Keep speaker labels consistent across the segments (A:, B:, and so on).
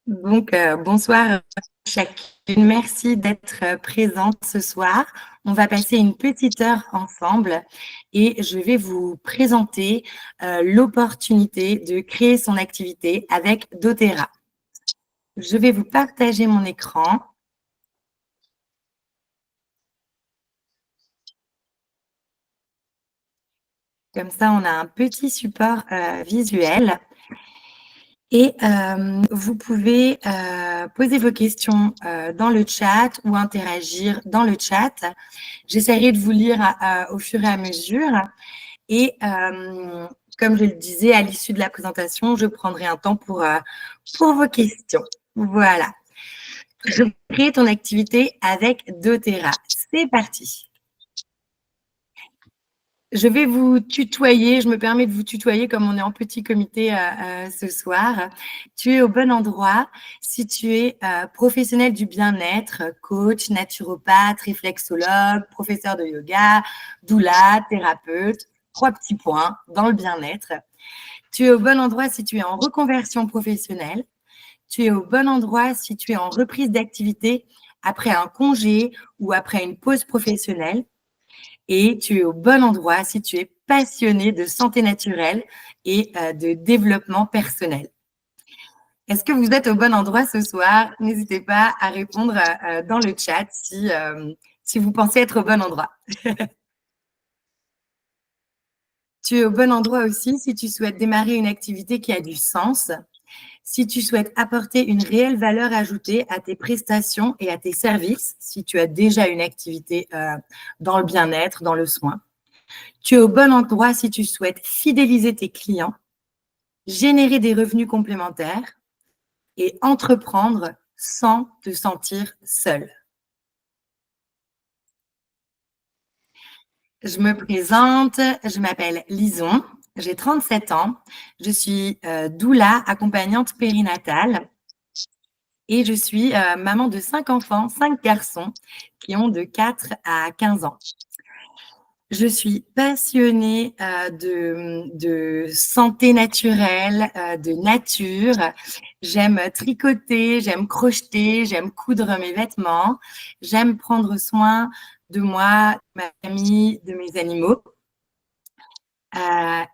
A: Bonsoir chacune. Merci d'être présente ce soir. On va passer une petite heure ensemble et je vais vous présenter l'opportunité de créer son activité avec doTERRA. Je vais vous partager mon écran. Comme ça, on a un petit support visuel. Et vous pouvez poser vos questions dans le chat ou interagir dans le chat. J'essaierai de vous lire au fur et à mesure. Et comme je le disais, à l'issue de la présentation, je prendrai un temps pour vos questions. Voilà. Je vais créer ton activité avec doTERRA. C'est parti. Je vais vous tutoyer, je me permets de vous tutoyer comme on est en petit comité ce soir. Tu es au bon endroit si tu es professionnel du bien-être, coach, naturopathe, réflexologue, professeur de yoga, doula, thérapeute. 3 petits points dans le bien-être. Tu es au bon endroit si tu es en reconversion professionnelle. Tu es au bon endroit si tu es en reprise d'activité après un congé ou après une pause professionnelle. Et tu es au bon endroit si tu es passionné de santé naturelle et de développement personnel. Est-ce que vous êtes au bon endroit ce soir? N'hésitez pas à répondre dans le chat si vous pensez être au bon endroit. Tu es au bon endroit aussi si tu souhaites démarrer une activité qui a du sens, si tu souhaites apporter une réelle valeur ajoutée à tes prestations et à tes services, si tu as déjà une activité dans le bien-être, dans le soin. Tu es au bon endroit si tu souhaites fidéliser tes clients, générer des revenus complémentaires et entreprendre sans te sentir seul. Je me présente, je m'appelle Lison, j'ai 37 ans, je suis doula, accompagnante périnatale et je suis maman de 5 enfants, 5 garçons qui ont de 4 à 15 ans. Je suis passionnée de santé naturelle, de nature. J'aime tricoter, j'aime crocheter, j'aime coudre mes vêtements. J'aime prendre soin de moi, de ma famille, de mes animaux.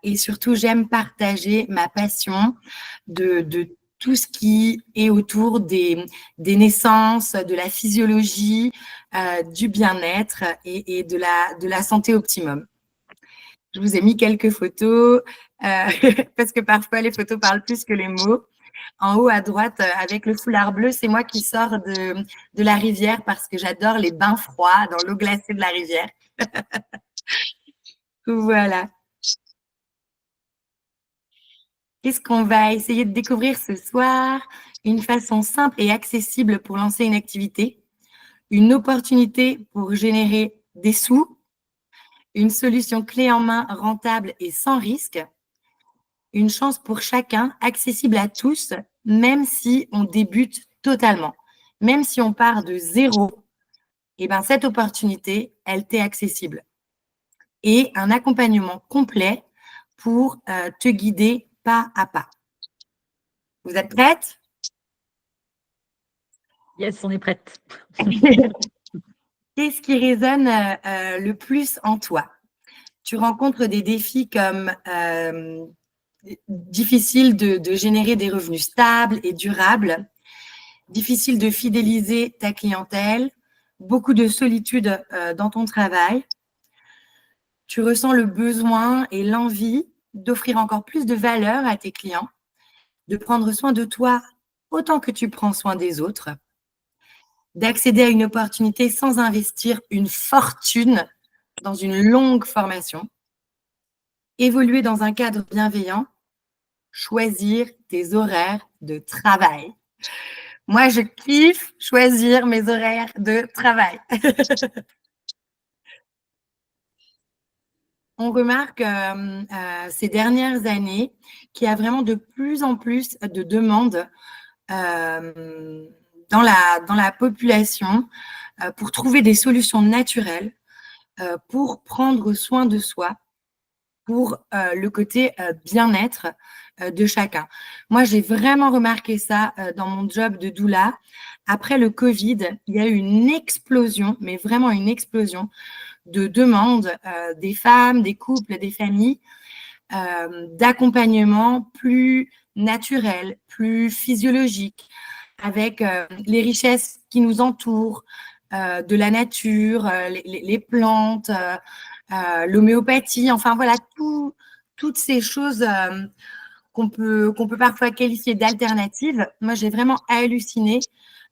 A: Et surtout, j'aime partager ma passion de tout ce qui est autour des naissances, de la physiologie, du bien-être et de la santé optimum. Je vous ai mis quelques photos parce que parfois les photos parlent plus que les mots. En haut à droite, avec le foulard bleu, c'est moi qui sors de la rivière parce que j'adore les bains froids dans l'eau glacée de la rivière. Voilà. Qu'est-ce qu'on va essayer de découvrir ce soir? Une façon simple et accessible pour lancer une activité, une opportunité pour générer des sous, une solution clé en main rentable et sans risque, une chance pour chacun, accessible à tous, même si on débute totalement. Même si on part de zéro, eh ben, cette opportunité, elle t'est accessible. Et un accompagnement complet pour te guider pas à pas. Vous êtes prête?
B: Yes, on est prête.
A: Qu'est-ce qui résonne le plus en toi? Tu rencontres des défis comme difficile de générer des revenus stables et durables, difficile de fidéliser ta clientèle, beaucoup de solitude dans ton travail. Tu ressens le besoin et l'envie d'offrir encore plus de valeur à tes clients, de prendre soin de toi autant que tu prends soin des autres, d'accéder à une opportunité sans investir une fortune dans une longue formation, évoluer dans un cadre bienveillant, choisir tes horaires de travail. Moi, je kiffe choisir mes horaires de travail. On remarque ces dernières années qu'il y a vraiment de plus en plus de demandes dans la population pour trouver des solutions naturelles pour prendre soin de soi pour le côté bien-être de chacun. Moi, j'ai vraiment remarqué ça dans mon job de doula. Après le Covid, il y a eu une explosion, mais vraiment une explosion de demandes des femmes, des couples, des familles, d'accompagnement plus naturel, plus physiologique, avec les richesses qui nous entourent, de la nature, les plantes, l'homéopathie, enfin voilà, toutes ces choses qu'on peut parfois qualifier d'alternatives. Moi, j'ai vraiment halluciné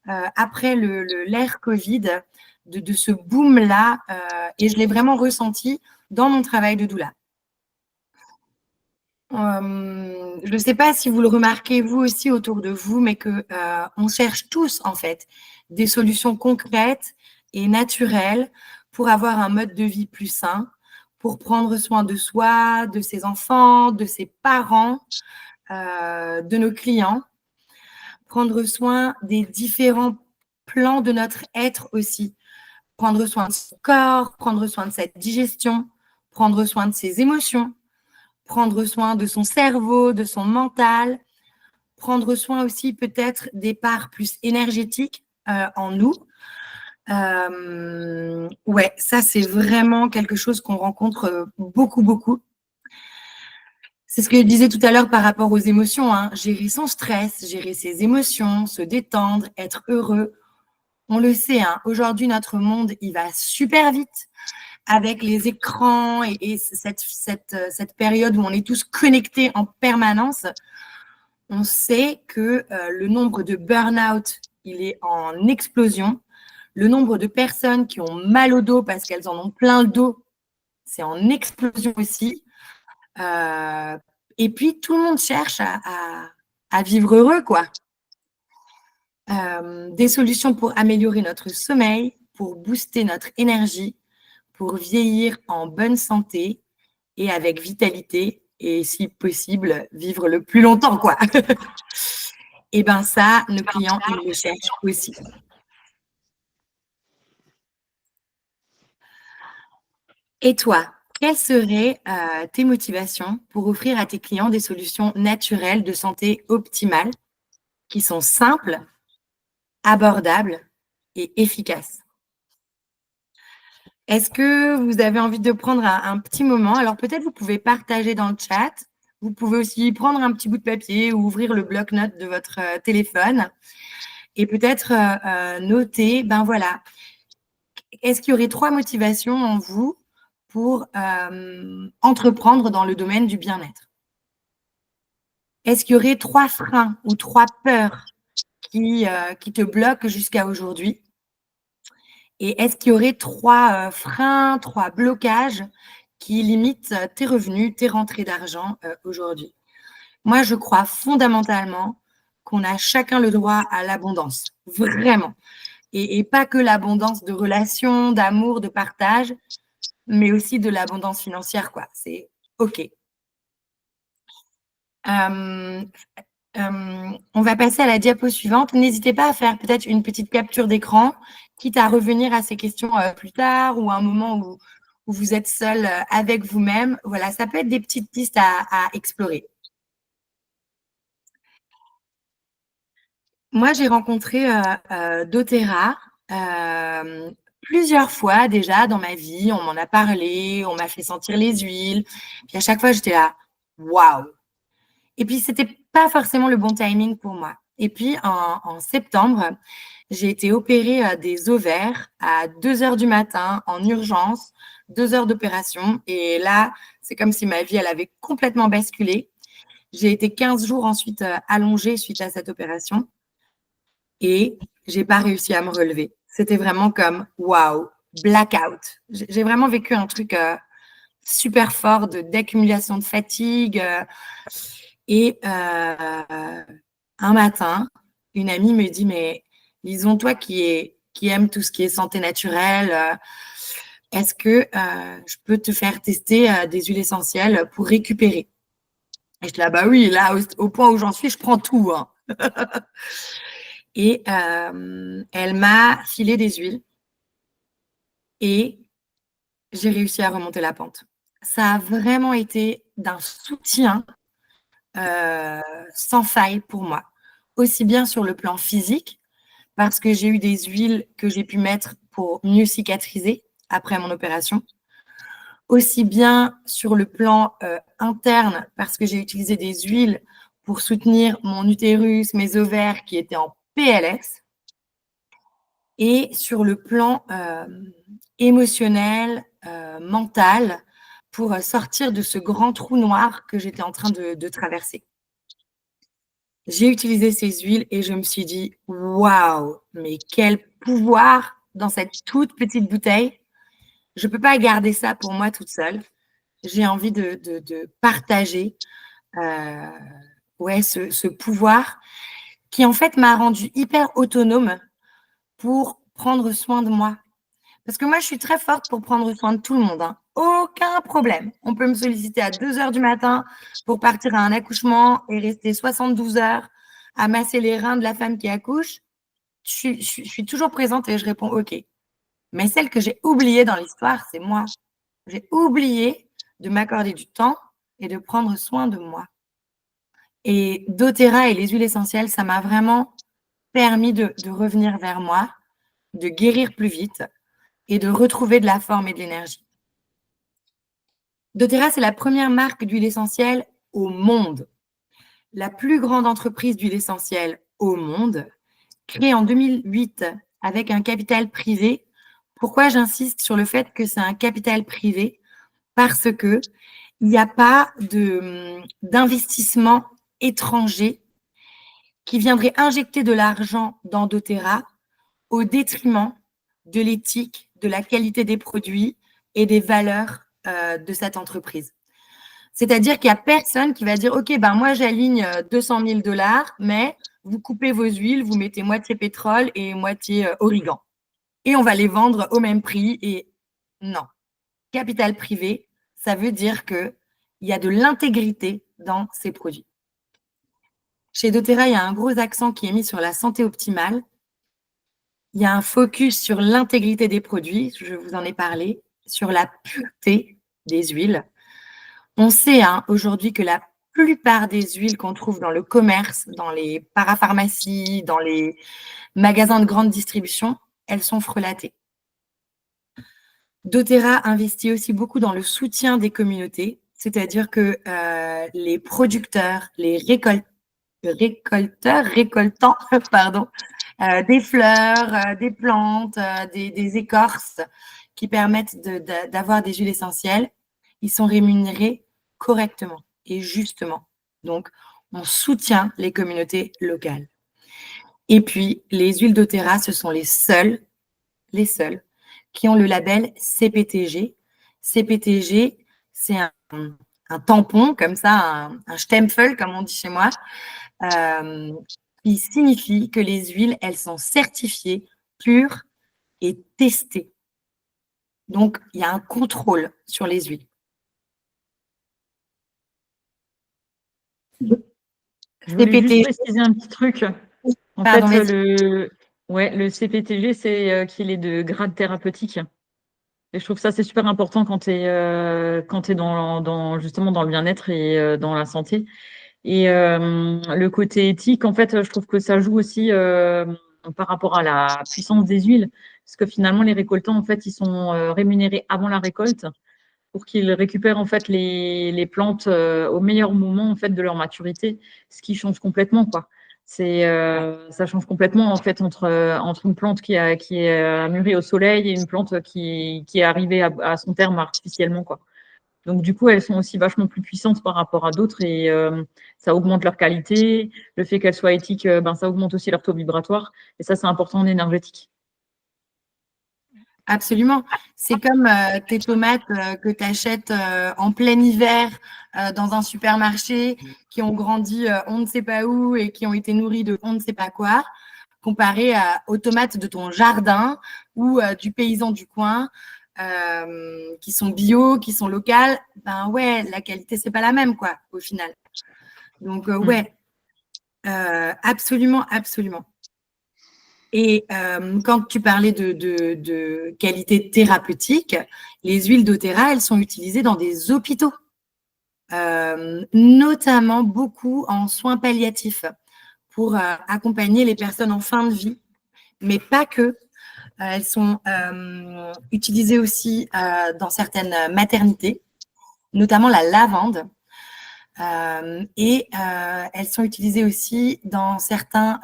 A: après l'ère Covid de ce boom-là et je l'ai vraiment ressenti dans mon travail de doula. Je ne sais pas si vous le remarquez vous aussi autour de vous, mais que on cherche tous en fait des solutions concrètes et naturelles pour avoir un mode de vie plus sain, pour prendre soin de soi, de ses enfants, de ses parents, de nos clients, prendre soin des différents plans de notre être aussi, prendre soin de son corps, prendre soin de sa digestion, prendre soin de ses émotions, prendre soin de son cerveau, de son mental, prendre soin aussi peut-être des parts plus énergétiques en nous. Ouais, ça c'est vraiment quelque chose qu'on rencontre beaucoup, beaucoup. C'est ce que je disais tout à l'heure par rapport aux émotions, hein. Gérer son stress, gérer ses émotions, se détendre, être heureux. On le sait, hein, aujourd'hui notre monde il va super vite avec les écrans et cette période où on est tous connectés en permanence. On sait que le nombre de burn-out, il est en explosion. Le nombre de personnes qui ont mal au dos parce qu'elles en ont plein le dos, c'est en explosion aussi. Et puis, tout le monde cherche à vivre heureux, quoi. Des solutions pour améliorer notre sommeil, pour booster notre énergie, pour vieillir en bonne santé et avec vitalité et, si possible, vivre le plus longtemps, quoi. Et bien ça, nos clients, ils le cherchent aussi. Et toi, quelles seraient tes motivations pour offrir à tes clients des solutions naturelles de santé optimale qui sont simples, abordables et efficaces? Est-ce que vous avez envie de prendre un petit moment? Alors peut-être vous pouvez partager dans le chat. Vous pouvez aussi prendre un petit bout de papier ou ouvrir le bloc-notes de votre téléphone et peut-être noter, ben voilà, est-ce qu'il y aurait 3 motivations en vous pour entreprendre dans le domaine du bien-être? Est-ce qu'il y aurait 3 freins ou 3 peurs qui te bloquent jusqu'à aujourd'hui? Et est-ce qu'il y aurait 3 freins, 3 blocages qui limitent tes revenus, tes rentrées d'argent aujourd'hui? Moi, je crois fondamentalement qu'on a chacun le droit à l'abondance, vraiment. Et pas que l'abondance de relations, d'amour, de partage, mais aussi de l'abondance financière, quoi. C'est OK. On va passer à la diapo suivante. N'hésitez pas à faire peut-être une petite capture d'écran, quitte à revenir à ces questions plus tard ou à un moment où vous êtes seul avec vous-même. Voilà, ça peut être des petites pistes à explorer. Moi, j'ai rencontré doTERRA plusieurs fois déjà dans ma vie. On m'en a parlé, on m'a fait sentir les huiles. Puis à chaque fois, j'étais là, waouh! Et puis, c'était pas forcément le bon timing pour moi. Et puis, en septembre, j'ai été opérée des ovaires à 2 heures du matin en urgence, 2 heures d'opération. Et là, c'est comme si ma vie, elle avait complètement basculé. J'ai été 15 jours ensuite allongée suite à cette opération et j'ai pas réussi à me relever. C'était vraiment comme waouh, blackout. J'ai vraiment vécu un truc super fort d'accumulation de fatigue. Et un matin, une amie me dit, mais Lison, toi qui aime tout ce qui est santé naturelle, est-ce que je peux te faire tester des huiles essentielles pour récupérer? Et je dis, ah bah oui, là, au point où j'en suis, je prends tout, hein. Et elle m'a filé des huiles et j'ai réussi à remonter la pente. ça a vraiment été d'un soutien sans faille pour moi. Aussi bien sur le plan physique, parce que j'ai eu des huiles que j'ai pu mettre pour mieux cicatriser après mon opération. Aussi bien sur le plan interne, parce que j'ai utilisé des huiles pour soutenir mon utérus, mes ovaires qui étaient en PLS. Et sur le plan émotionnel, mental, pour sortir de ce grand trou noir que j'étais en train de traverser. J'ai utilisé ces huiles et je me suis dit, waouh, mais quel pouvoir dans cette toute petite bouteille. Je ne peux pas garder ça pour moi toute seule. J'ai envie de partager ce pouvoir qui, en fait, m'a rendue hyper autonome pour prendre soin de moi. Parce que moi, je suis très forte pour prendre soin de tout le monde. Hein. Aucun problème. On peut me solliciter à 2 heures du matin pour partir à un accouchement et rester 72 heures à masser les reins de la femme qui accouche. Je suis toujours présente et je réponds OK. Mais celle que j'ai oubliée dans l'histoire, c'est moi. J'ai oublié de m'accorder du temps et de prendre soin de moi. Et doTERRA et les huiles essentielles, ça m'a vraiment permis de revenir vers moi, de guérir plus vite et de retrouver de la forme et de l'énergie. doTERRA, c'est la première marque d'huile essentielle au monde. La plus grande entreprise d'huile essentielle au monde, créée en 2008 avec un capital privé. Pourquoi j'insiste sur le fait que c'est un capital privé? Parce qu'il n'y a pas d'investissement étranger qui viendrait injecter de l'argent dans doTERRA au détriment de l'éthique, de la qualité des produits et des valeurs de cette entreprise. C'est-à-dire qu'il n'y a personne qui va dire « Ok, ben moi, j'aligne 200 000 $, mais vous coupez vos huiles, vous mettez moitié pétrole et moitié origan. Et on va les vendre au même prix. » Et non. Capital privé, ça veut dire qu'il y a de l'intégrité dans ces produits. Chez doTERRA, il y a un gros accent qui est mis sur la santé optimale. Il y a un focus sur l'intégrité des produits, je vous en ai parlé, sur la pureté des huiles. On sait aujourd'hui que la plupart des huiles qu'on trouve dans le commerce, dans les parapharmacies, dans les magasins de grande distribution, elles sont frelatées. doTERRA investit aussi beaucoup dans le soutien des communautés, c'est-à-dire que les producteurs, les récoltants, pardon, des fleurs, des plantes, des écorces qui permettent d'avoir des huiles essentielles, ils sont rémunérés correctement et justement. Donc, on soutient les communautés locales. Et puis, les huiles doTERRA, ce sont les seules qui ont le label CPTG. CPTG, c'est un tampon, comme ça, un Stempel, comme on dit chez moi, qui signifie que les huiles, elles sont certifiées, pures et testées. Donc, il y a un contrôle sur les huiles.
B: Je voulais juste préciser un petit truc. En
A: Pardon,
B: fait, le CPTG, c'est qu'il est de grade thérapeutique. Et je trouve que ça, c'est super important quand tu es, justement dans le bien-être et dans la santé. Et le côté éthique, en fait, je trouve que ça joue aussi par rapport à la puissance des huiles. Parce que finalement, les récoltants, en fait, ils sont rémunérés avant la récolte pour qu'ils récupèrent en fait les plantes au meilleur moment en fait de leur maturité, ce qui change complètement quoi. Ça change complètement en fait entre une plante qui est mûrie au soleil et une plante qui est arrivée à son terme artificiellement quoi. Donc du coup elles sont aussi vachement plus puissantes par rapport à d'autres et ça augmente leur qualité. Le fait qu'elles soient éthiques, ça augmente aussi leur taux vibratoire et ça c'est important en énergétique.
A: Absolument. C'est comme tes tomates que tu achètes en plein hiver dans un supermarché qui ont grandi on ne sait pas où et qui ont été nourries de on ne sait pas quoi, comparé aux tomates de ton jardin ou du paysan du coin qui sont bio, qui sont locales. Ben ouais, la qualité, c'est pas la même quoi, au final. Donc ouais, absolument, absolument. Et quand tu parlais de qualité thérapeutique, les huiles doTERRA, elles sont utilisées dans des hôpitaux, notamment beaucoup en soins palliatifs pour accompagner les personnes en fin de vie, mais pas que. Elles sont utilisées aussi dans certaines maternités, notamment la lavande. Et elles sont utilisées aussi dans certains,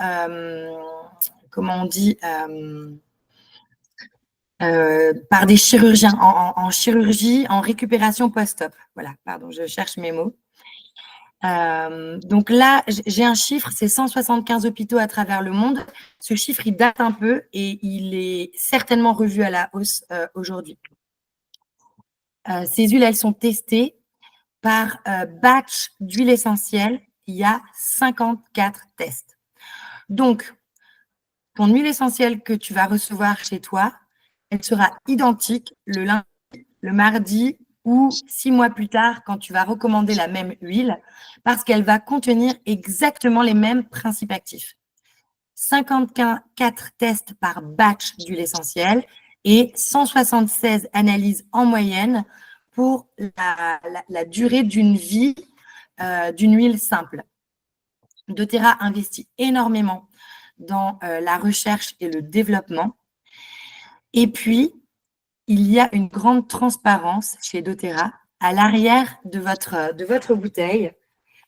A: comment on dit, par des chirurgiens, en chirurgie, en récupération post-op. Voilà, pardon, je cherche mes mots. Donc là, j'ai un chiffre, c'est 175 hôpitaux à travers le monde. Ce chiffre, il date un peu et il est certainement revu à la hausse aujourd'hui. Ces huiles, elles sont testées par batch d'huile essentielle. Il y a 54 tests. Donc, ton huile essentielle que tu vas recevoir chez toi, elle sera identique le lundi, le mardi ou 6 mois plus tard quand tu vas recommander la même huile parce qu'elle va contenir exactement les mêmes principes actifs. 54 tests par batch d'huile essentielle et 176 analyses en moyenne pour la durée d'une vie d'une huile simple. doTERRA investit énormément dans la recherche et le développement. Et puis, il y a une grande transparence chez doTERRA. À l'arrière de votre bouteille,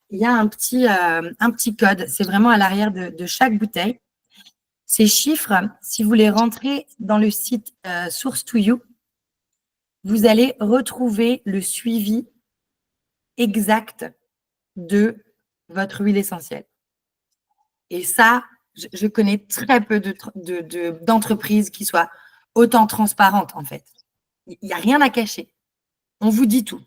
A: il y a un petit code. C'est vraiment à l'arrière de chaque bouteille. Ces chiffres, si vous les rentrez dans le site Source2You, vous allez retrouver le suivi exact de votre huile essentielle. Et ça, je connais très peu d'entreprises qui soient autant transparentes, en fait. Il n'y a rien à cacher. On vous dit tout.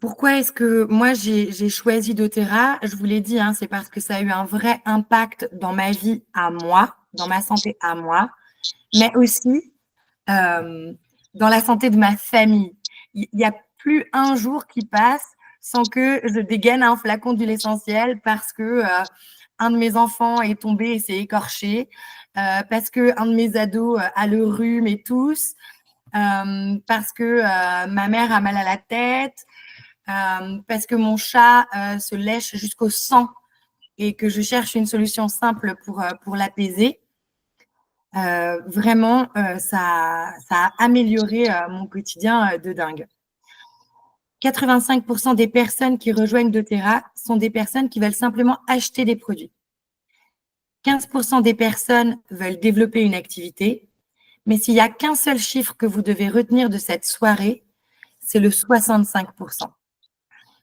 A: Pourquoi est-ce que moi, j'ai choisi doTERRA? Je vous l'ai dit, hein, c'est parce que ça a eu un vrai impact dans ma vie à moi, dans ma santé à moi, mais aussi dans la santé de ma famille. Il n'y a plus un jour qui passe sans que je dégaine un flacon d'huile essentielle parce que un de mes enfants est tombé et s'est écorché, parce qu'un de mes ados a le rhume et tousse, parce que ma mère a mal à la tête, parce que mon chat se lèche jusqu'au sang et que je cherche une solution simple pour l'apaiser. Vraiment, ça a amélioré mon quotidien de dingue. 85% des personnes qui rejoignent doTERRA sont des personnes qui veulent simplement acheter des produits. 15% des personnes veulent développer une activité, mais s'il n'y a qu'un seul chiffre que vous devez retenir de cette soirée, c'est le 65%.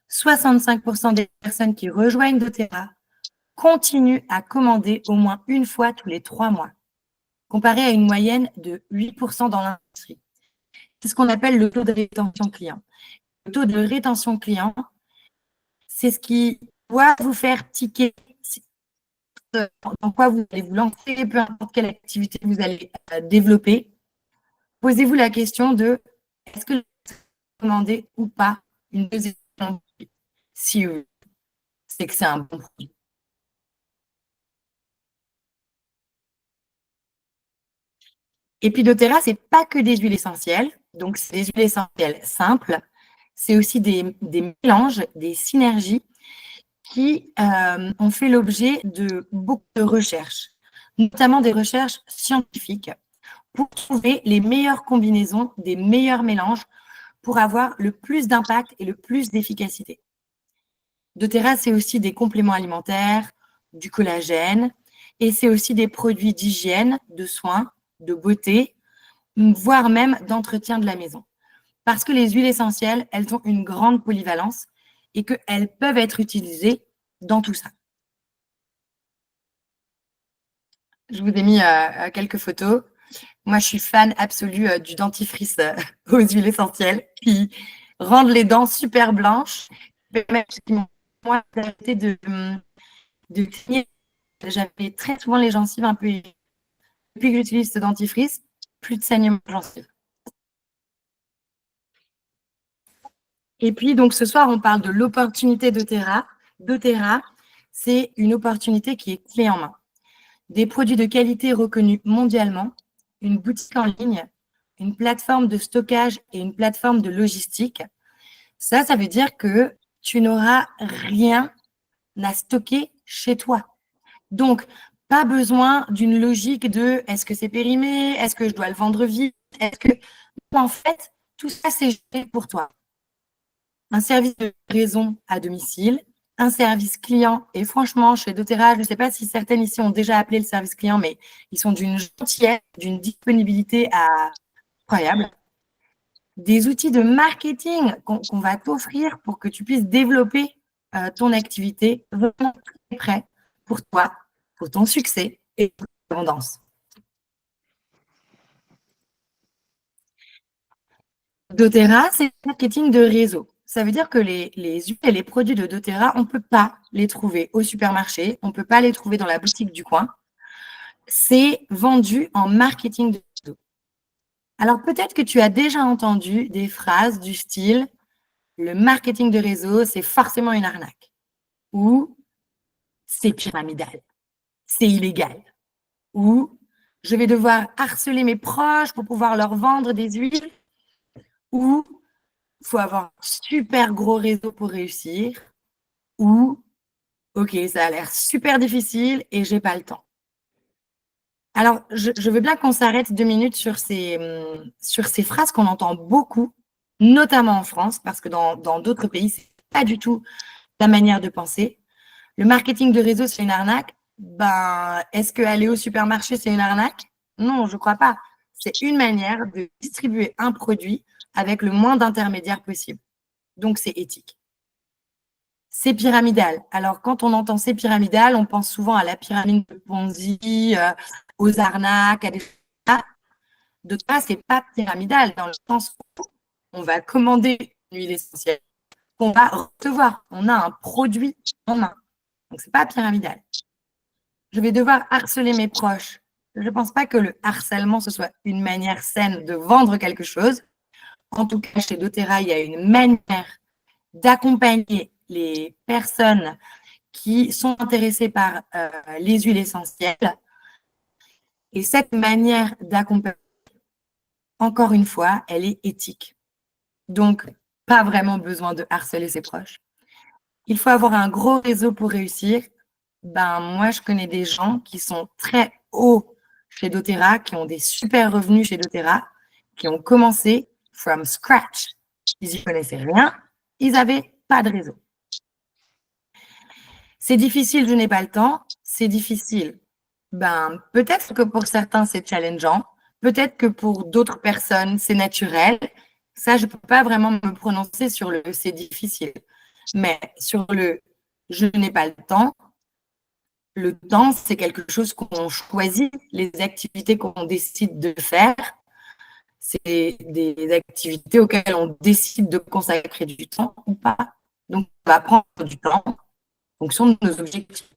A: 65% des personnes qui rejoignent doTERRA continuent à commander au moins une fois tous les 3 mois, comparé à une moyenne de 8% dans l'industrie. C'est ce qu'on appelle le taux de rétention client. Le taux de rétention client, c'est ce qui doit vous faire ticker dans quoi vous allez vous lancer, peu importe quelle activité vous allez développer. Posez-vous la question de est-ce que vous commandez ou pas une deuxième produit? Si oui, c'est que c'est un bon produit. Et puis doTERRA, c'est pas que des huiles essentielles, donc c'est des huiles essentielles simples, c'est aussi des mélanges, des synergies qui ont fait l'objet de beaucoup de recherches, notamment des recherches scientifiques, pour trouver les meilleures combinaisons, des meilleurs mélanges pour avoir le plus d'impact et le plus d'efficacité. doTERRA, c'est aussi des compléments alimentaires, du collagène, et c'est aussi des produits d'hygiène, de soins, de beauté, voire même d'entretien de la maison. Parce que les huiles essentielles, elles ont une grande polyvalence et qu'elles peuvent être utilisées dans tout ça. Je vous ai mis quelques photos. Moi, je suis fan absolue du dentifrice aux huiles essentielles qui rendent les dents super blanches, permettent moi d'arrêter de cligner. J'avais très souvent les gencives un peu. Depuis que j'utilise ce dentifrice, plus de saignement de gencives. Et puis, donc, ce soir, on parle de l'opportunité doTERRA. doTERRA, c'est une opportunité qui est clé en main. Des produits de qualité reconnus mondialement, une boutique en ligne, une plateforme de stockage et une plateforme de logistique. Ça veut dire que tu n'auras rien à stocker chez toi. Donc, pas besoin d'une logique de est-ce que c'est périmé, est-ce que je dois le vendre vite, est-ce que. En fait, tout ça, c'est géré pour toi. Un service de livraison à domicile, un service client. Et franchement, chez doTERRA, je ne sais pas si certaines ici ont déjà appelé le service client, mais ils sont d'une gentillesse, d'une disponibilité incroyable. Des outils de marketing qu'on va t'offrir pour que tu puisses développer ton activité vraiment très près pour toi, pour ton succès et pour ton abondance. doTERRA, c'est le marketing de réseau. Ça veut dire que les huiles et les produits de doTERRA, on ne peut pas les trouver au supermarché, on ne peut pas les trouver dans la boutique du coin. C'est vendu en marketing de réseau. Alors peut-être que tu as déjà entendu des phrases du style « le marketing de réseau, c'est forcément une arnaque » ou « c'est pyramidal, c'est illégal » ou « je vais devoir harceler mes proches pour pouvoir leur vendre des huiles » ou il faut avoir un super gros réseau pour réussir, ou ok, ça a l'air super difficile et j'ai pas le temps. Alors, je veux bien qu'on s'arrête 2 minutes sur ces phrases qu'on entend beaucoup, notamment en France, parce que dans d'autres pays, c'est pas du tout la manière de penser. Le marketing de réseau, c'est une arnaque. Ben, est-ce qu'aller au supermarché, c'est une arnaque? Non, je crois pas. C'est une manière de distribuer un produit avec le moins d'intermédiaires possible. Donc, c'est éthique. C'est pyramidal. Alors, quand on entend c'est pyramidal, on pense souvent à la pyramide de Ponzi, aux arnaques, à des choses. De ça, c'est pas pyramidal dans le sens où on va commander une huile essentielle qu'on va recevoir. On a un produit en main. Donc, c'est pas pyramidal. Je vais devoir harceler mes proches. Je ne pense pas que le harcèlement, ce soit une manière saine de vendre quelque chose. En tout cas, chez doTERRA, il y a une manière d'accompagner les personnes qui sont intéressées par les huiles essentielles. Et cette manière d'accompagner, encore une fois, elle est éthique. Donc, pas vraiment besoin de harceler ses proches. Il faut avoir un gros réseau pour réussir. Ben, moi, je connais des gens qui sont très hauts chez doTERRA, qui ont des super revenus chez doTERRA, qui ont commencé from scratch. Ils n'y connaissaient rien, ils n'avaient pas de réseau. C'est difficile, je n'ai pas le temps. C'est difficile. Ben, peut-être que pour certains, c'est challengeant. Peut-être que pour d'autres personnes, c'est naturel. Ça, je ne peux pas vraiment me prononcer sur le c'est difficile. Mais sur le je n'ai pas le temps, c'est quelque chose qu'on choisit. Les activités qu'on décide de faire, c'est des activités auxquelles on décide de consacrer du temps ou pas. Donc, on va prendre du temps en fonction de nos objectifs.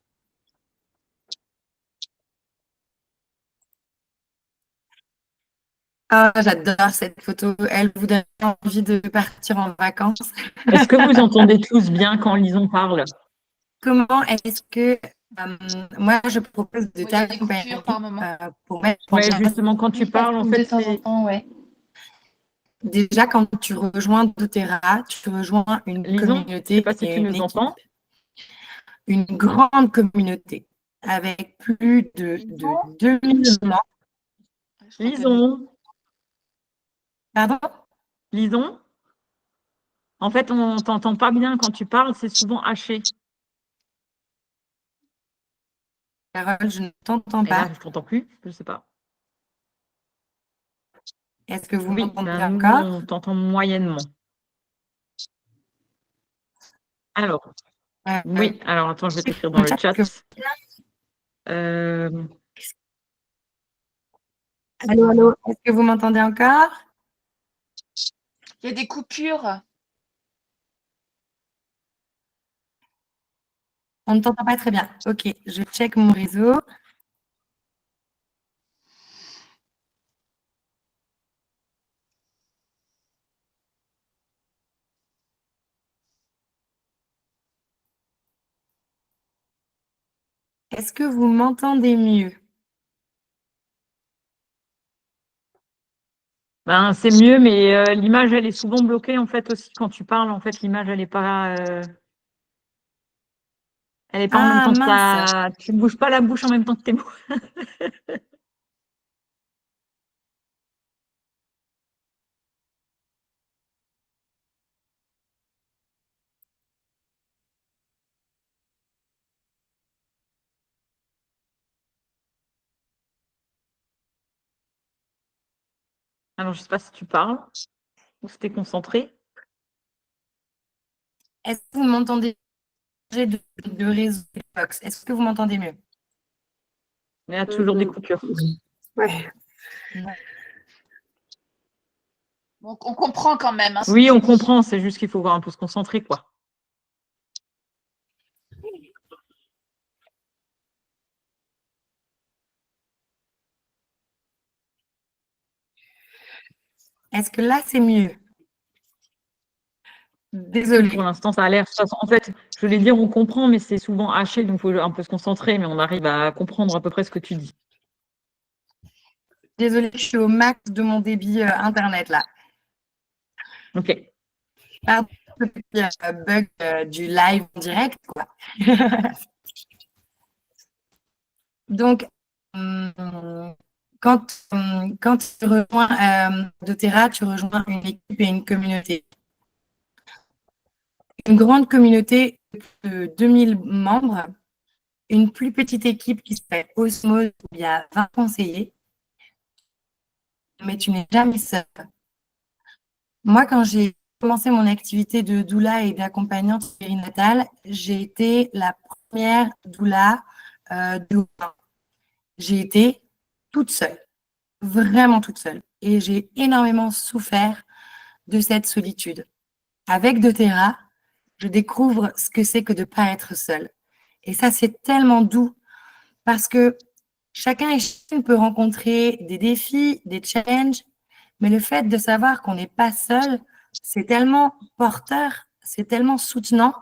A: Ah, j'adore cette photo. Elle vous donne envie de partir en vacances.
B: Est-ce que vous entendez tous bien quand Lison parle?
A: Comment est-ce que moi je propose de t'accompagner pour mettre en
B: Ouais,
A: place.
B: justement, quand tu parles, en fait,
C: de temps en
B: c'est
C: temps, ouais.
A: Déjà, quand tu rejoins doTERRA, tu rejoins une
B: Lison, je ne sais
A: communauté
B: pas si
A: et
B: tu
A: une
B: nous
A: équipe.
B: entends.
A: Une grande communauté avec plus de 2000 membres.
B: Lison,
A: Pardon?
B: Lison. En fait, on ne t'entend pas bien quand tu parles, c'est souvent haché.
A: Carole, je ne t'entends
B: Et là,
A: pas.
B: je ne t'entends plus, je ne sais pas.
A: Est-ce que vous
B: Oui,
A: m'entendez
B: ben nous,
A: encore?
B: on t'entend moyennement. Alors, oui, alors attends, je vais t'écrire dans le chat. Euh,
A: Allô, allô, est-ce que vous m'entendez encore?
C: Il y a des coupures.
A: On ne t'entend pas très bien. Ok, je check mon réseau. Est-ce que vous m'entendez mieux?
B: Ben, c'est mieux, mais l'image, elle est souvent bloquée en fait aussi quand tu parles. En fait, l'image, elle est pas en même
A: Ah
B: temps que
A: mince!
B: tu bouges pas la bouche en même temps que tes mots. Alors, je sais pas si tu parles ou si tu es concentré.
A: Est-ce que vous m'entendez de réseau Fox? Est-ce que vous m'entendez mieux?
B: Il y a toujours des coupures.
A: Ouais.
C: On comprend quand même. Hein, ce
B: Oui,
C: que
B: on
C: tu dis.
B: comprend. C'est juste qu'il faut un peu se concentrer, quoi.
A: Est-ce que là, c'est mieux? Désolée.
B: Pour l'instant, ça a l'air. En fait, je voulais dire, on comprend, mais c'est souvent haché, donc il faut un peu se concentrer, mais on arrive à comprendre à peu près ce que tu dis.
A: Désolée, je suis au max de mon débit Internet là.
B: Ok.
A: Pardon, le petit bug du live en direct, quoi. Donc, quand tu rejoins doTERRA, tu rejoins une équipe et une communauté. Une grande communauté de 2000 membres, une plus petite équipe qui s'appelle Osmose, où il y a 20 conseillers, mais tu n'es jamais seul. Moi, quand j'ai commencé mon activité de doula et d'accompagnante périnatale, j'ai été la première doula de J'ai été toute seule, vraiment toute seule. Et j'ai énormément souffert de cette solitude. Avec doTERRA, je découvre ce que c'est que de ne pas être seule. Et ça, c'est tellement doux parce que chacun et chacune peut rencontrer des défis, des challenges, mais le fait de savoir qu'on n'est pas seul, c'est tellement porteur, c'est tellement soutenant.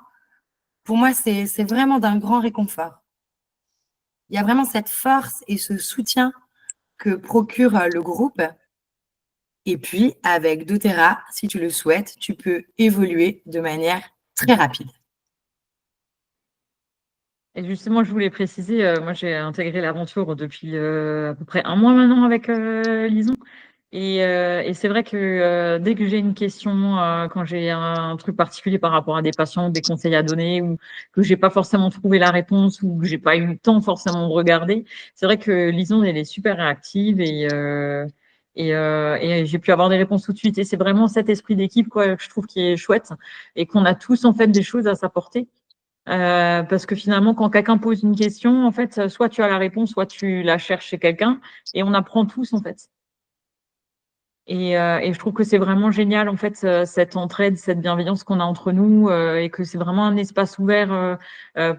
A: Pour moi, c'est vraiment d'un grand réconfort. Il y a vraiment cette force et ce soutien que procure le groupe. Et puis, avec doTERRA, si tu le souhaites, tu peux évoluer de manière très rapide.
B: Et justement, je voulais préciser, moi j'ai intégré l'aventure depuis à peu près un mois maintenant avec Lison. Et c'est vrai que dès que j'ai une question, quand j'ai un truc particulier par rapport à des patients, des conseils à donner, ou que j'ai pas forcément trouvé la réponse, ou que j'ai pas eu le temps forcément de regarder, c'est vrai que Lison, elle est super réactive et j'ai pu avoir des réponses tout de suite. Et c'est vraiment cet esprit d'équipe quoi, que je trouve qui est chouette et qu'on a tous en fait des choses à s'apporter. Parce que finalement, quand quelqu'un pose une question, en fait, soit tu as la réponse, soit tu la cherches chez quelqu'un, et on apprend tous en fait. Et je trouve que c'est vraiment génial, en fait, cette entraide, cette bienveillance qu'on a entre nous et que c'est vraiment un espace ouvert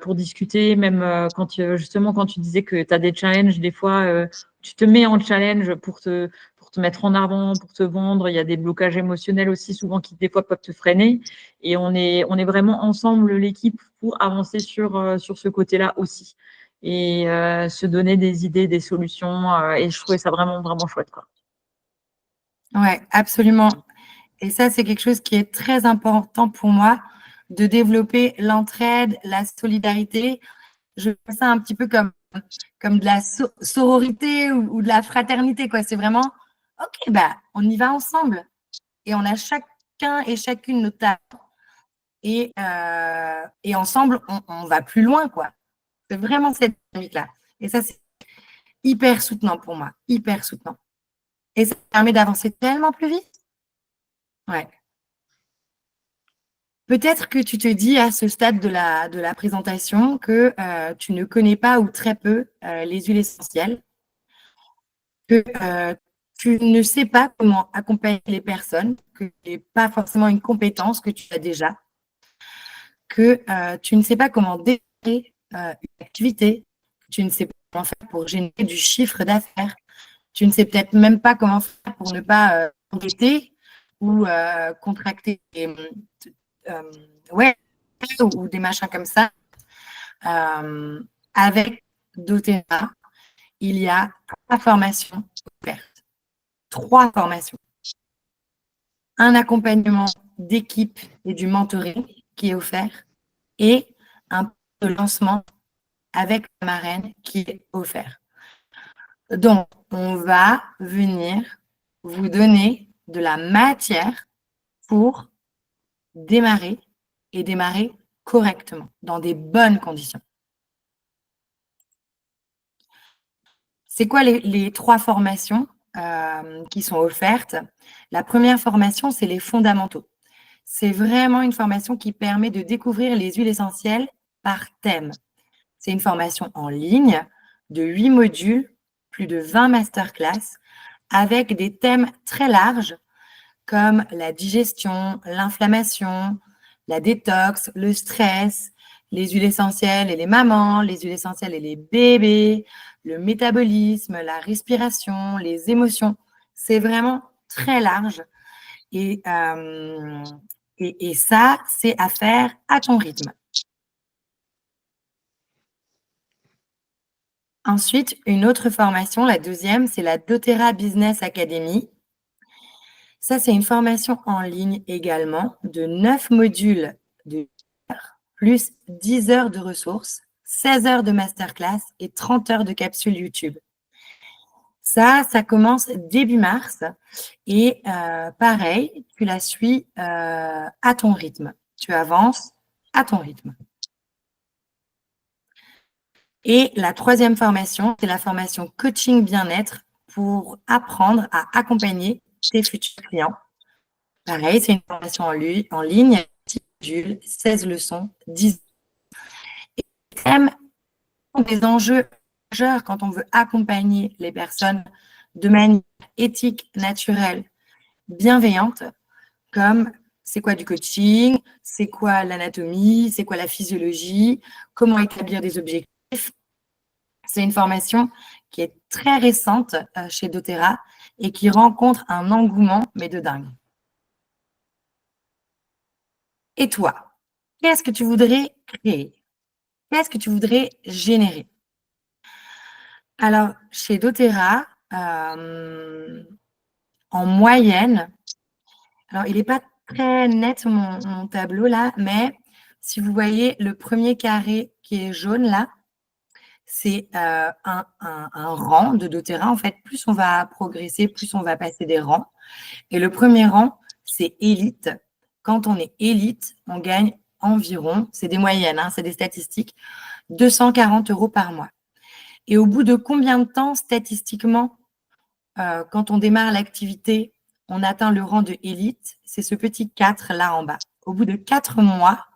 B: pour discuter, même justement, quand tu disais que tu as des challenges, des fois, tu te mets en challenge pour te mettre en avant, pour te vendre. Il y a des blocages émotionnels aussi, souvent, qui, des fois, peuvent te freiner. Et on est vraiment ensemble, l'équipe, pour avancer sur ce côté-là aussi. Et se donner des idées, des solutions. Et je trouvais ça vraiment, vraiment chouette, quoi.
A: Ouais, absolument. Et ça, c'est quelque chose qui est très important pour moi, de développer l'entraide, la solidarité. Je vois ça un petit peu comme de la sororité ou de la fraternité, quoi. C'est vraiment, OK, bah, on y va ensemble. Et on a chacun et chacune notre talent. Et ensemble, on va plus loin, quoi. C'est vraiment cette dynamique-là. Et ça, c'est hyper soutenant pour moi, hyper soutenant. Et ça permet d'avancer tellement plus vite. Ouais. Peut-être que tu te dis à ce stade de la présentation que tu ne connais pas ou très peu les huiles essentielles, que tu ne sais pas comment accompagner les personnes, que ce n'est pas forcément une compétence que tu as déjà, que tu ne sais pas comment démarrer une activité, tu ne sais pas comment faire pour générer du chiffre d'affaires, tu ne sais peut-être même pas comment faire pour ne pas endetter ou contracter ouais, ou des machins comme ça, avec doTERRA, il y a 3 formations offertes. 3 formations. Un accompagnement d'équipe et du mentoring qui est offert et un de lancement avec la marraine qui est offert. Donc, on va venir vous donner de la matière pour démarrer et démarrer correctement, dans des bonnes conditions. C'est quoi les 3 formations qui sont offertes? La première formation, c'est les fondamentaux. C'est vraiment une formation qui permet de découvrir les huiles essentielles par thème. C'est une formation en ligne de 8 modules, plus de 20 masterclass, avec des thèmes très larges comme la digestion, l'inflammation, la détox, le stress, les huiles essentielles et les mamans, les huiles essentielles et les bébés, le métabolisme, la respiration, les émotions. C'est vraiment très large et ça, c'est à faire à ton rythme. Ensuite, une autre formation, la deuxième, c'est la doTERRA Business Academy. Ça, c'est une formation en ligne également de 9 modules de plus 10 heures de ressources, 16 heures de masterclass et 30 heures de capsules YouTube. Ça commence début mars et pareil, tu la suis à ton rythme. Tu avances à ton rythme. Et la troisième formation, c'est la formation coaching bien-être pour apprendre à accompagner tes futurs clients. Pareil, c'est une formation en ligne, 10 modules, 16 leçons, 10 thèmes, des enjeux majeurs quand on veut accompagner les personnes de manière éthique, naturelle, bienveillante, comme c'est quoi du coaching, c'est quoi l'anatomie, c'est quoi la physiologie, comment établir des objectifs. C'est une formation qui est très récente chez doTERRA et qui rencontre un engouement, mais de dingue. Et toi, qu'est-ce que tu voudrais créer? Qu'est-ce que tu voudrais générer? Alors, chez doTERRA, en moyenne, alors il n'est pas très net mon tableau là, mais si vous voyez le premier carré qui est jaune là, c'est un rang de doTERRA. En fait, plus on va progresser, plus on va passer des rangs. Et le premier rang, c'est élite. Quand on est élite, on gagne environ, c'est des moyennes, hein, c'est des statistiques, 240 € par mois. Et au bout de combien de temps, statistiquement, quand on démarre l'activité, on atteint le rang de élite? C'est ce petit 4 là en bas. Au bout de 4 mois,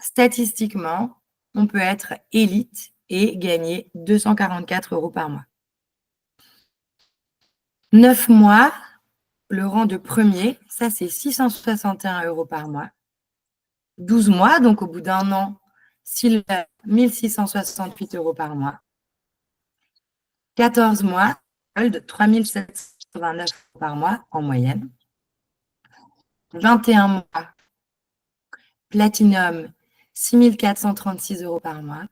A: statistiquement, on peut être élite et gagner 244 € par mois. 9 mois, le rang de premier, ça c'est 661 € par mois. 12 mois, donc au bout d'un an, 1668 € par mois. 14 mois, 3789 € par mois en moyenne. 21 mois, Platinum, 6436 € par mois.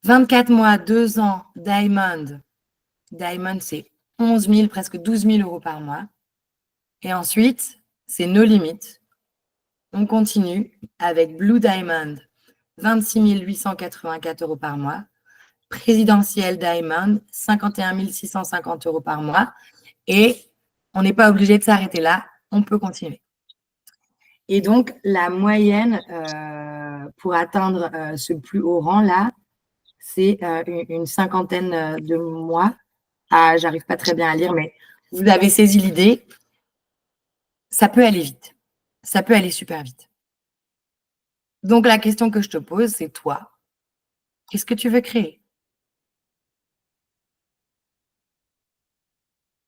A: 24 mois, 2 ans, Diamond. Diamond, c'est 11 000, presque 12 000 € par mois. Et ensuite, c'est no limit. On continue avec Blue Diamond, 26 884 € par mois. Présidentiel Diamond, 51 650 € par mois. Et on n'est pas obligé de s'arrêter là, on peut continuer. Et donc, la moyenne pour atteindre ce plus haut rang-là, c'est une cinquantaine de mois. Ah, j'arrive pas très bien à lire, mais vous avez saisi l'idée. Ça peut aller vite. Ça peut aller super vite. Donc, la question que je te pose, c'est toi, qu'est-ce que tu veux créer?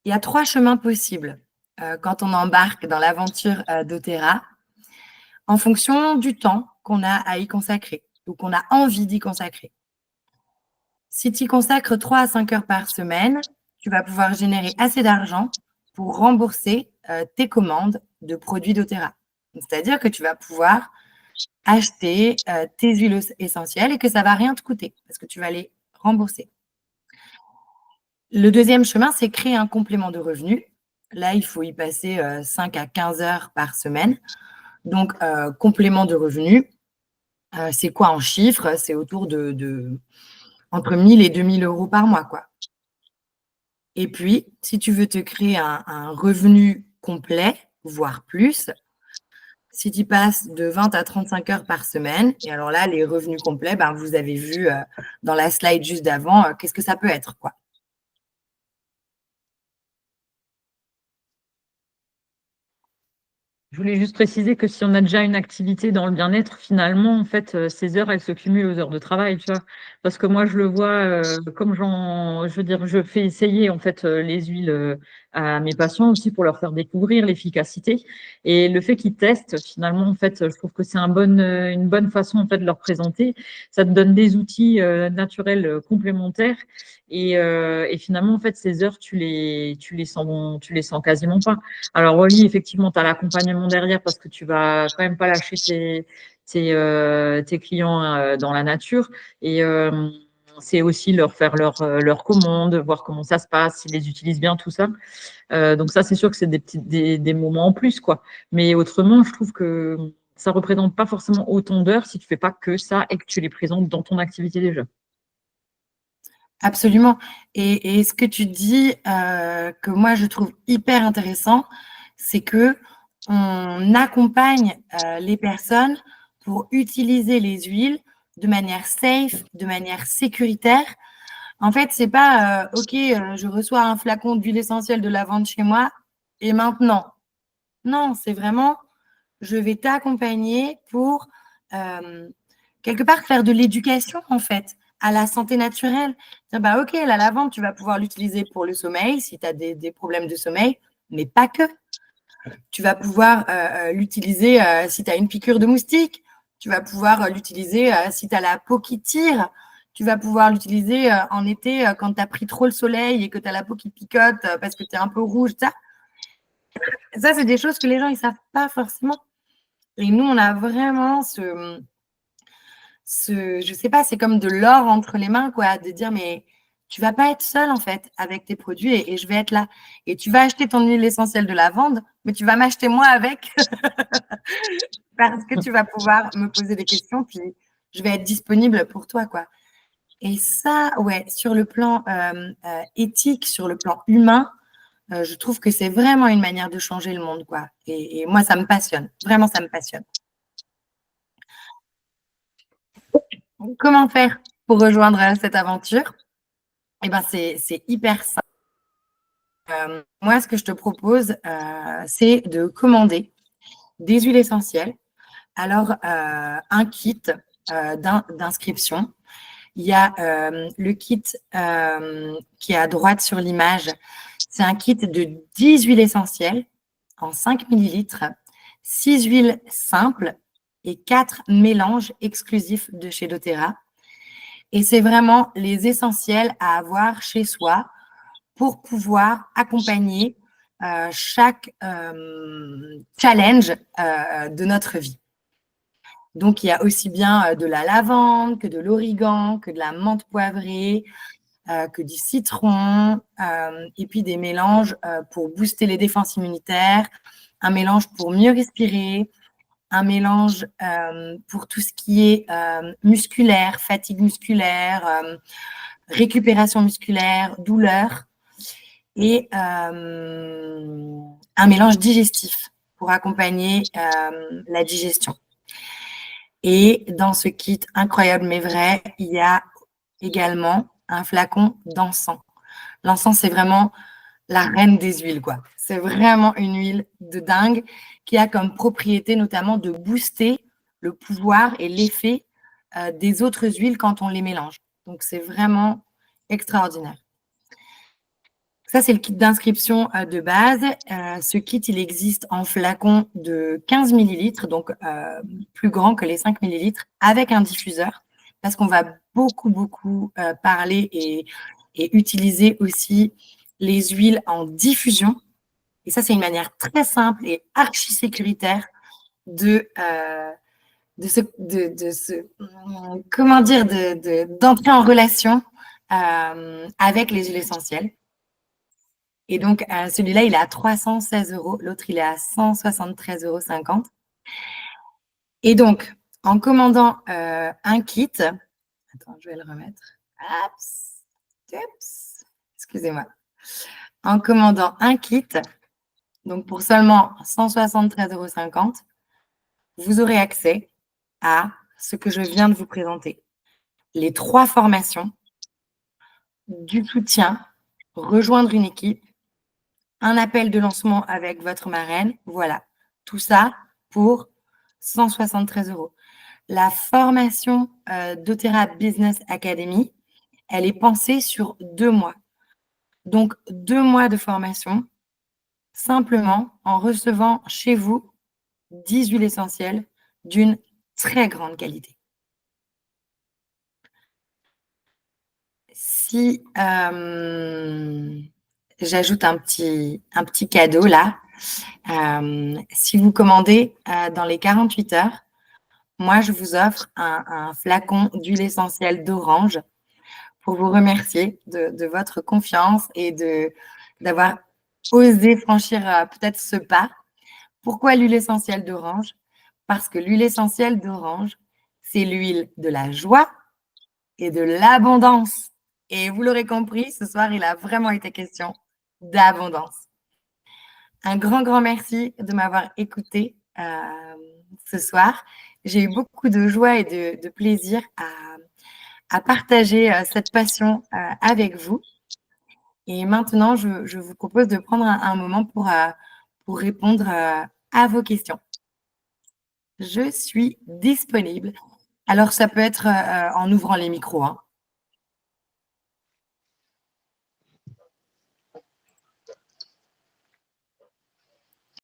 A: Il y a 3 chemins possibles quand on embarque dans l'aventure doTERRA, en fonction du temps qu'on a à y consacrer ou qu'on a envie d'y consacrer. Si tu y consacres 3 à 5 heures par semaine, tu vas pouvoir générer assez d'argent pour rembourser tes commandes de produits doTERRA. C'est-à-dire que tu vas pouvoir acheter tes huiles essentielles et que ça ne va rien te coûter parce que tu vas les rembourser. Le deuxième chemin, c'est créer un complément de revenu. Là, il faut y passer 5 à 15 heures par semaine. Donc, complément de revenu, c'est quoi en chiffres? C'est autour de entre 1 000 et 2 000 euros par mois, quoi. Et puis, si tu veux te créer un revenu complet, voire plus, si tu passes de 20 à 35 heures par semaine, et alors là, les revenus complets, ben, vous avez vu dans la slide juste d'avant, qu'est-ce que ça peut être, quoi.
B: Je voulais juste préciser que si on a déjà une activité dans le bien-être, finalement, en fait, ces heures, elles se cumulent aux heures de travail, tu vois. Parce que moi, je le vois, comme je veux dire, je fais essayer, en fait, les huiles à mes patients aussi pour leur faire découvrir l'efficacité. Et le fait qu'ils testent, finalement, en fait, je trouve que c'est une bonne façon, en fait, de leur présenter. Ça te donne des outils naturels complémentaires. Et finalement, en fait, ces heures, tu les sens quasiment pas. Alors oui, effectivement, tu as l'accompagnement derrière parce que tu vas quand même pas lâcher tes clients dans la nature. Et c'est aussi leur faire leur commande, voir comment ça se passe, s'ils les utilisent bien, tout ça. Donc ça, c'est sûr que c'est des moments en plus, quoi. Mais autrement, je trouve que ça représente pas forcément autant d'heures si tu fais pas que ça et que tu les présentes dans ton activité déjà.
A: Absolument. Et ce que tu dis, que moi je trouve hyper intéressant, c'est que on accompagne les personnes pour utiliser les huiles de manière safe, de manière sécuritaire. En fait, c'est pas OK, je reçois un flacon d'huile essentielle de lavande chez moi et maintenant. Non, c'est vraiment je vais t'accompagner pour quelque part faire de l'éducation en fait à la santé naturelle. Dire, bah, OK, la lavande, tu vas pouvoir l'utiliser pour le sommeil si tu as des problèmes de sommeil, mais pas que. Tu vas pouvoir l'utiliser si tu as une piqûre de moustique. Tu vas pouvoir l'utiliser si tu as la peau qui tire. Tu vas pouvoir l'utiliser en été quand tu as pris trop le soleil et que tu as la peau qui picote parce que tu es un peu rouge. Ça, c'est des choses que les gens ne savent pas forcément. Et nous, on a vraiment je sais pas, c'est comme de l'or entre les mains, quoi, de dire, mais tu vas pas être seul, en fait, avec tes produits et je vais être là. Et tu vas acheter ton huile essentielle de lavande, mais tu vas m'acheter moi avec parce que tu vas pouvoir me poser des questions, puis je vais être disponible pour toi, quoi. Et ça, ouais, sur le plan éthique, sur le plan humain, je trouve que c'est vraiment une manière de changer le monde, quoi. Et moi, ça me passionne. Vraiment, ça me passionne. Comment faire pour rejoindre cette aventure? Eh ben, c'est hyper simple. Moi, ce que je te propose, c'est de commander des huiles essentielles. Alors, un kit d'inscription. Il y a le kit qui est à droite sur l'image. C'est un kit de 10 huiles essentielles en 5 millilitres, 6 huiles simples et 4 mélanges exclusifs de chez doTERRA. Et c'est vraiment les essentiels à avoir chez soi pour pouvoir accompagner chaque challenge de notre vie. Donc, il y a aussi bien de la lavande que de l'origan, que de la menthe poivrée, que du citron, et puis des mélanges pour booster les défenses immunitaires, un mélange pour mieux respirer, un mélange pour tout ce qui est musculaire, fatigue musculaire, récupération musculaire, douleur, et un mélange digestif pour accompagner la digestion. Et dans ce kit incroyable mais vrai, il y a également un flacon d'encens. L'encens, c'est vraiment la reine des huiles, quoi. C'est vraiment une huile de dingue qui a comme propriété notamment de booster le pouvoir et l'effet des autres huiles quand on les mélange. Donc, c'est vraiment extraordinaire. Ça, c'est le kit d'inscription de base. Ce kit, il existe en flacon de 15 millilitres, donc plus grand que les 5 millilitres, avec un diffuseur, parce qu'on va beaucoup parler et utiliser aussi les huiles en diffusion. Et ça, c'est une manière très simple et archi sécuritaire de comment dire, d'entrer en relation avec les huiles essentielles. Et donc, celui-là, il est à 316 €. L'autre, il est à 173,50 €. Et donc, en commandant un kit, attends, je vais le remettre. Excusez-moi. En commandant un kit, donc pour seulement 173,50 €, vous aurez accès à ce que je viens de vous présenter. Les 3 formations, du soutien, rejoindre une équipe, un appel de lancement avec votre marraine. Voilà, tout ça pour 173 €. La formation doTERRA Business Academy, elle est pensée sur 2 mois. Donc, 2 mois de formation, simplement en recevant chez vous 10 huiles essentielles d'une très grande qualité. Si j'ajoute un petit cadeau là, si vous commandez dans les 48 heures, moi, je vous offre un flacon d'huile essentielle d'orange pour vous remercier de votre confiance et d'avoir osé franchir peut-être ce pas. Pourquoi l'huile essentielle d'orange? Parce que l'huile essentielle d'orange, c'est l'huile de la joie et de l'abondance. Et vous l'aurez compris, ce soir, il a vraiment été question d'abondance. Un grand, grand merci de m'avoir écouté ce soir. J'ai eu beaucoup de joie et de plaisir à partager cette passion avec vous. Et maintenant, je vous propose de prendre un moment pour répondre à vos questions. Je suis disponible. Alors, ça peut être en ouvrant les micros, hein.